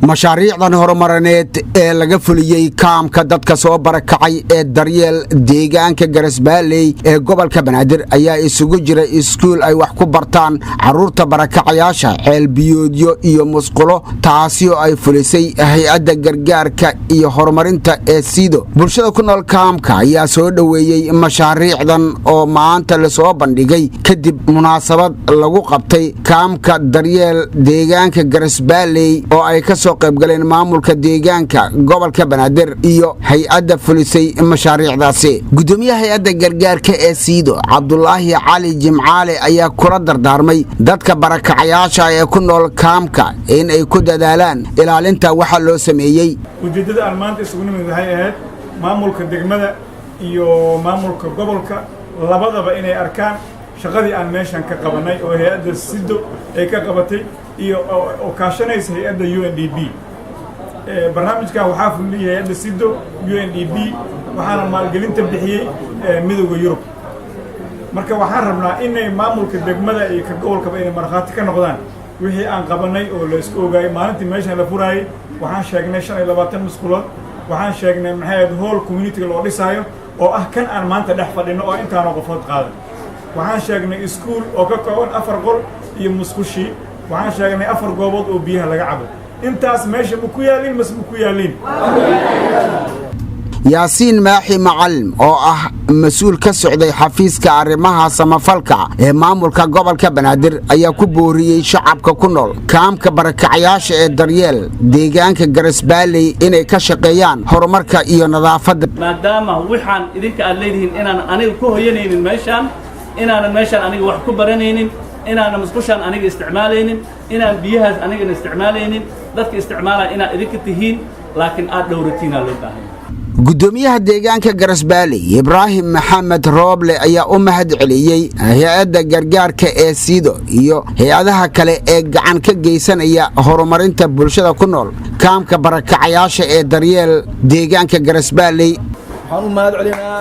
mashaariicdan horumarineed ee laga fuliyey kaamka dadka soo barakacay ee daryeel deegaanka Garasbaaley ee gobolka Banaadir ayaa isugu jira iskuul ay wax ku bartaan caruurta barakacayaasha ceel biyoodyo iyo musqulo taasi oo ay fulisay hay'adda gargaarka iyo horumarinta ee Sido bulshada ku nool kaamka ayaa soo dhaweeyay mashaariicdan oo maanta la soo bandhigay kadib munaasabad lagu qabtay kaamka daryeel deegaanka Garasbaaley oo ay ka soo qaybgaleen maamulka deegaanka gobolka Banaadir iyo hay'adda fulisay mashaariicdaasi gudoomiyaha hay'adda gargaarka ee Sido Cabdullaahi Cali Jimcaale ayaa kula dardaarmay dadka barakacayaasha ee ku nool kaamka in ay ku dadaalaan ilaalinta waxa loo sameeyay ujeedada aan maanta isugu nimid waxay ahayd maamulka degmada iyo maamulka gobolka labadaba inay arkaan shaqadii aan meeshan ka qabanay oo hay'adda Sido ay ka qabatay iyo oo kaashanaysa hay'adda UNDP barnaamijka waxaa fuliyay hay'adda Sido UNDP waxaana maalgelinta bixiyay midowga Yurub marka waxaan rabnaa inay maamulka degmada iyo ka gobolkaba inay marxaati ka noqdaan wixii aan qabanay oo la isku ogaay maalintii meeshan la furayay waxaan sheegnay 25 musqulood waxaan sheegnay maxay hall community loo dhisaayo oo ah kan aan maanta dhex fadhino oo intaan qofood qaadan waxaan sheegnay iskuul oo ka kooban 4 qol iyo musqushi waxaan sheegnay 4 goobood oo biyaha laga cabo intaas meesha ku yaalin mas ku yaalin Yaasiin Maaxi Macallim oo ah mas'uul ka socday xafiiska arrimaha samafalka ee maamulka gobolka Banaadir ayaa ku booriyay shacabka ku nool kaamka barakacayaasha ee daryeel deegaanka Garasbaaley inay ka shaqeeyaan horumarka iyo nadaafadda maadaama waxaan idinka aad leedihiin inaan aniga ku hoyanaynin meeshan aniga wax ku baranaynin inaan musqushan aniga isticmaalaynin inaan biyahaas aniga isticmaalaynin dadka isticmaalaa inaan idinka tihiin laakiin aad dhowratiin loo baahan gudoomiyaha deegaanka Garasbaaley Ibraahim Maxamed Rooble ayaa u mahad celiyay hay'adda gargaarka ee Sido iyo hay'adaha kale ee gacan ka geysanaya horumarinta bulshada ku nool kaamka barakacayaasha ee daryeel deegaanka Garasbaaley waxaan u mahad celinaa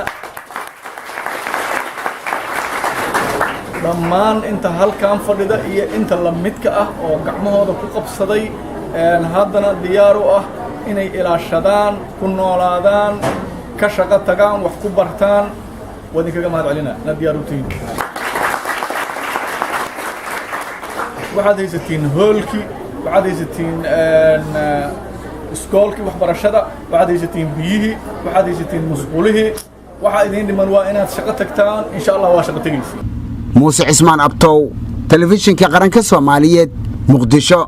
dhammaan inta halkaan fadhida iyo inta la midka ah oo gacmahooda ku qabsaday haddana diyaar u ah inay ilaashadaan ku noolaadaan ka shaqo tagaan wax ku bartaan wadinkaga mahad celinaa na diyaar u tihiin waxaad haysatiin hoolkii waxaad haysatiin iskoolkii waxbarashada waxaad haysatiin biyihii waxaad haysatiin musqulihii waxaa idiin dhiman waa inaad shaqo tagtaan insha Allah waa shaqo tagaysiin Muuse Cismaan Abtow telefishinka qaranka Soomaaliyeed Muqdisho